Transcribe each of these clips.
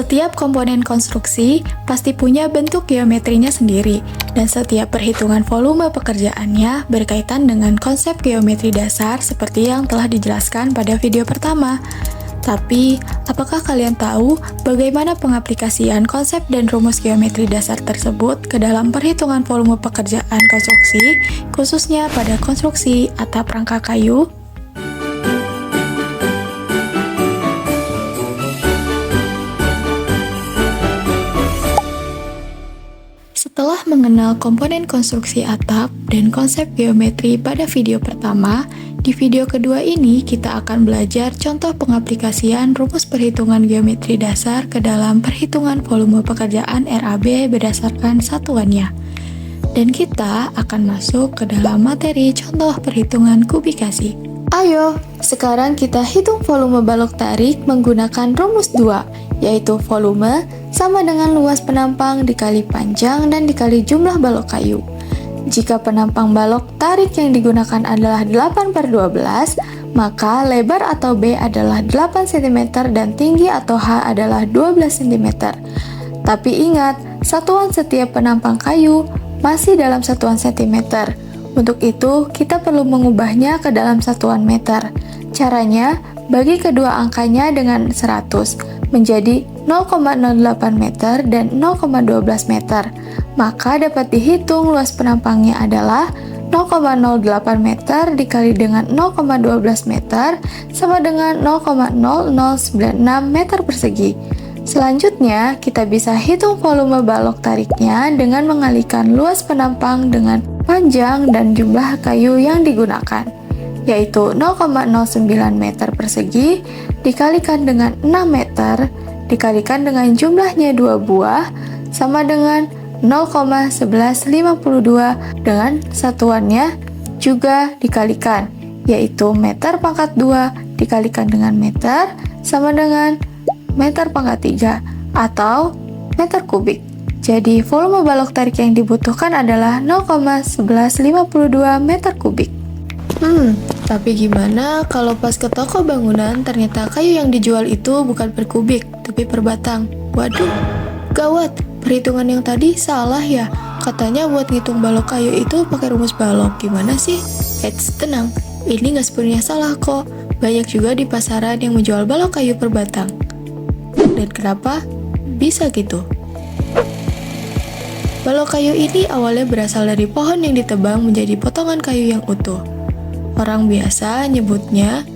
Setiap komponen konstruksi pasti punya bentuk geometrinya sendiri, dan setiap perhitungan volume pekerjaannya berkaitan dengan konsep geometri dasar seperti yang telah dijelaskan pada video pertama. Tapi, apakah kalian tahu bagaimana pengaplikasian konsep dan rumus geometri dasar tersebut ke dalam perhitungan volume pekerjaan konstruksi, khususnya pada konstruksi atap rangka kayu? Setelah mengenal komponen konstruksi atap dan konsep geometri pada video pertama, di video kedua ini kita akan belajar contoh pengaplikasian rumus perhitungan geometri dasar ke dalam perhitungan volume pekerjaan RAB berdasarkan satuannya. Dan kita akan masuk ke dalam materi contoh perhitungan kubikasi. Ayo, sekarang kita hitung volume balok tarik menggunakan rumus 2, yaitu volume sama dengan luas penampang dikali panjang dan dikali jumlah balok kayu. Jika penampang balok tarik yang digunakan adalah 8/12, maka lebar atau B adalah 8 cm dan tinggi atau H adalah 12 cm. Tapi ingat, satuan setiap penampang kayu masih dalam satuan cm. Untuk itu, kita perlu mengubahnya ke dalam satuan meter. Caranya, bagi kedua angkanya dengan 100, menjadi 0,08 meter dan 0,12 meter. Maka dapat dihitung luas penampangnya adalah 0,08 meter dikali dengan 0,12 meter sama dengan 0,0096 meter persegi. Selanjutnya, kita bisa hitung volume balok tariknya dengan mengalikan luas penampang dengan panjang dan jumlah kayu yang digunakan, yaitu 0,09 meter persegi dikalikan dengan 6 meter dikalikan dengan jumlahnya 2 buah sama dengan 0,1152 dengan satuannya juga dikalikan, yaitu meter pangkat 2 dikalikan dengan meter sama dengan meter pangkat 3 atau meter kubik. Jadi volume balok tarik yang dibutuhkan adalah 0,1152 meter kubik. Tapi gimana kalau pas ke toko bangunan ternyata kayu yang dijual itu bukan per kubik, tapi per batang? Waduh, gawat, perhitungan yang tadi salah ya. Katanya buat ngitung balok kayu itu pakai rumus balok, gimana sih? Eits, tenang, ini nggak sepenuhnya salah kok. Banyak juga di pasaran yang menjual balok kayu per batang. Dan kenapa bisa gitu? Balok kayu ini awalnya berasal dari pohon yang ditebang menjadi potongan kayu yang utuh. Orang biasa nyebutnya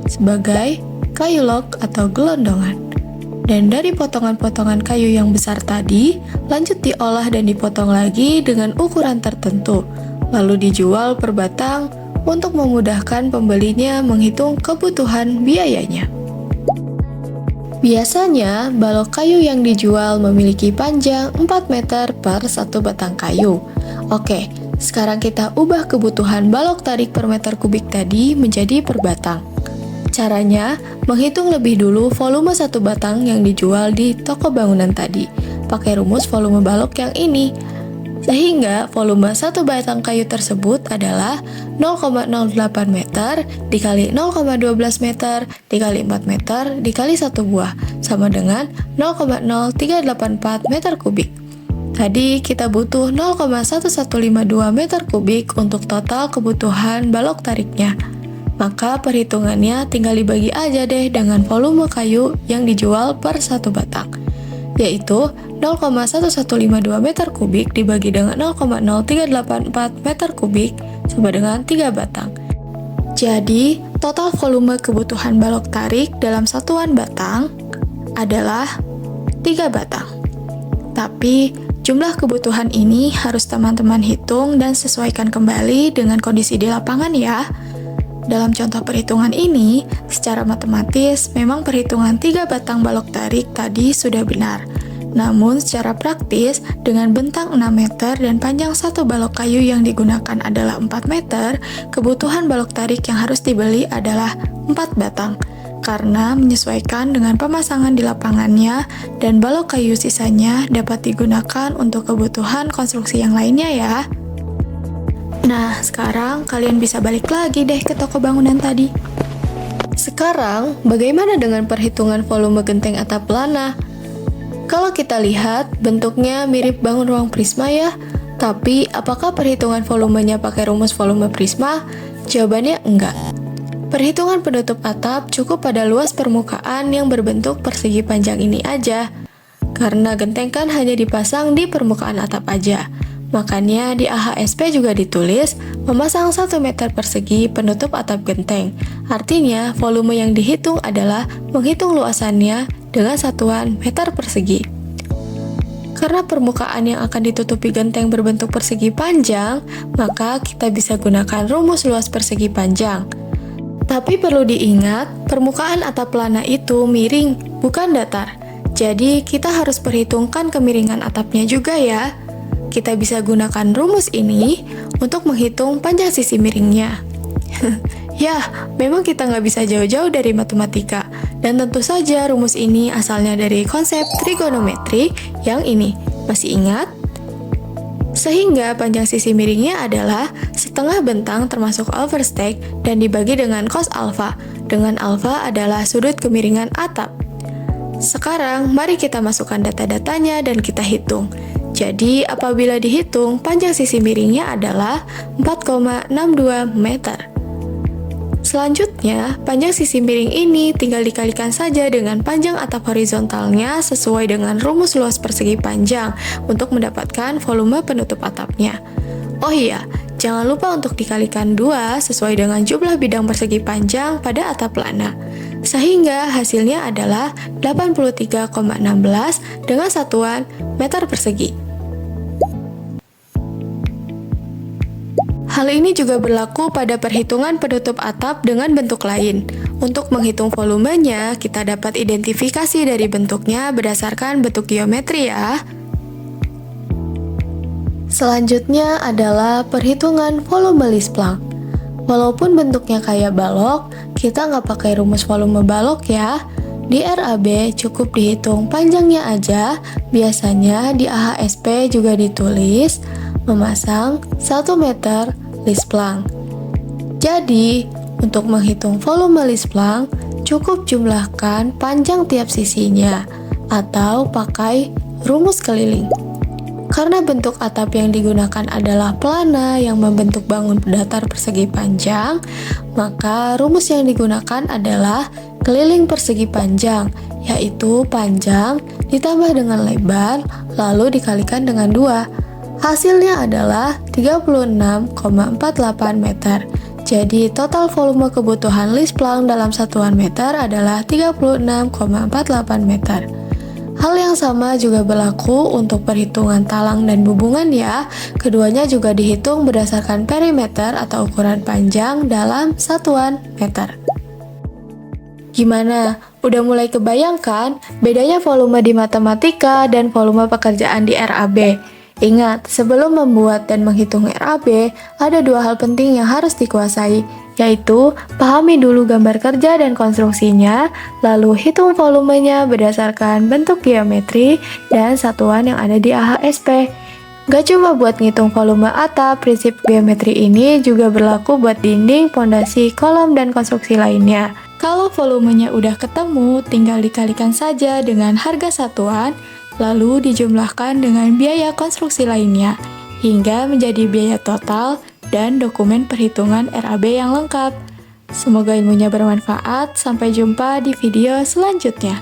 sebagai kayu log atau gelondongan. Dan dari potongan-potongan kayu yang besar tadi, lanjut diolah dan dipotong lagi dengan ukuran tertentu, lalu dijual per batang untuk memudahkan pembelinya menghitung kebutuhan biayanya. Biasanya, balok kayu yang dijual memiliki panjang 4 meter per satu batang kayu. Oke, sekarang kita ubah kebutuhan balok tarik per meter kubik tadi menjadi per batang. Caranya, menghitung lebih dulu volume satu batang yang dijual di toko bangunan tadi, pakai rumus volume balok yang ini. Sehingga volume satu batang kayu tersebut adalah 0,08 meter dikali 0,12 meter dikali 4 meter dikali 1 buah, sama dengan 0,0384 meter kubik. Tadi kita butuh 0,1152 meter kubik untuk total kebutuhan balok tariknya. Maka perhitungannya tinggal dibagi aja deh dengan volume kayu yang dijual per satu batang, yaitu 0,1152 meter kubik dibagi dengan 0,0384 meter kubik sama dengan 3 batang. Jadi, total volume kebutuhan balok tarik dalam satuan batang adalah 3 batang. Tapi, jumlah kebutuhan ini harus teman-teman hitung dan sesuaikan kembali dengan kondisi di lapangan ya. Dalam contoh perhitungan ini, secara matematis memang perhitungan 3 batang balok tarik tadi sudah benar. Namun secara praktis, dengan bentang 6 meter dan panjang satu balok kayu yang digunakan adalah 4 meter, kebutuhan balok tarik yang harus dibeli adalah 4 batang. Karena menyesuaikan dengan pemasangan di lapangannya dan balok kayu sisanya dapat digunakan untuk kebutuhan konstruksi yang lainnya ya. Nah, sekarang kalian bisa balik lagi deh ke toko bangunan tadi. Sekarang, bagaimana dengan perhitungan volume genteng atap pelana? Kalau kita lihat, bentuknya mirip bangun ruang prisma ya. Tapi, apakah perhitungan volumenya pakai rumus volume prisma? Jawabannya enggak. Perhitungan penutup atap cukup pada luas permukaan yang berbentuk persegi panjang ini aja. Karena genteng kan hanya dipasang di permukaan atap aja. Makanya di AHSP juga ditulis memasang 1 meter persegi penutup atap genteng. Artinya, volume yang dihitung adalah menghitung luasannya dengan satuan meter persegi. Karena permukaan yang akan ditutupi genteng berbentuk persegi panjang, maka kita bisa gunakan rumus luas persegi panjang. Tapi perlu diingat, permukaan atap pelana itu miring, bukan datar. Jadi, kita harus perhitungkan kemiringan atapnya juga ya. Kita bisa gunakan rumus ini untuk menghitung panjang sisi miringnya. Ya, memang kita nggak bisa jauh-jauh dari matematika. Dan tentu saja rumus ini asalnya dari konsep trigonometri yang ini. Masih ingat? Sehingga panjang sisi miringnya adalah setengah bentang termasuk overstake dan dibagi dengan cos alfa. Dengan alfa adalah sudut kemiringan atap. Sekarang, mari kita masukkan data-datanya dan kita hitung. Jadi, apabila dihitung, panjang sisi miringnya adalah 4,62 meter. Selanjutnya, panjang sisi miring ini tinggal dikalikan saja dengan panjang atap horizontalnya sesuai dengan rumus luas persegi panjang untuk mendapatkan volume penutup atapnya. Oh iya, jangan lupa untuk dikalikan 2 sesuai dengan jumlah bidang persegi panjang pada atap pelana. Sehingga hasilnya adalah 83,16 dengan satuan meter persegi. Hal ini juga berlaku pada perhitungan penutup atap dengan bentuk lain. Untuk menghitung volumenya, kita dapat identifikasi dari bentuknya berdasarkan bentuk geometri ya. Selanjutnya adalah perhitungan volume list Planck. Walaupun bentuknya kayak balok, kita nggak pakai rumus volume balok ya. Di RAB cukup dihitung panjangnya aja, biasanya di AHSP juga ditulis memasang 1 meter list Planck. Jadi, untuk menghitung volume list Planck, cukup jumlahkan panjang tiap sisinya, atau pakai rumus keliling. Karena bentuk atap yang digunakan adalah pelana yang membentuk bangun datar persegi panjang, maka rumus yang digunakan adalah keliling persegi panjang, yaitu panjang ditambah dengan lebar, lalu dikalikan dengan 2. Hasilnya adalah 36,48 meter. Jadi total volume kebutuhan list Planck dalam satuan meter adalah 36,48 meter. Hal yang sama juga berlaku untuk perhitungan talang dan bubungan ya. Keduanya juga dihitung berdasarkan perimeter atau ukuran panjang dalam satuan meter. Gimana? Udah mulai kebayangkan bedanya volume di matematika dan volume pekerjaan di RAB? Ingat, sebelum membuat dan menghitung RAB, ada 2 hal penting yang harus dikuasai, yaitu pahami dulu gambar kerja dan konstruksinya, lalu hitung volumenya berdasarkan bentuk geometri dan satuan yang ada di AHSP. Gak cuma buat ngitung volume atap, prinsip geometri ini juga berlaku buat dinding, pondasi, kolom, dan konstruksi lainnya. Kalau volumenya udah ketemu, tinggal dikalikan saja dengan harga satuan, lalu dijumlahkan dengan biaya konstruksi lainnya, hingga menjadi biaya total dan dokumen perhitungan RAB yang lengkap. Semoga ilmunya bermanfaat, sampai jumpa di video selanjutnya.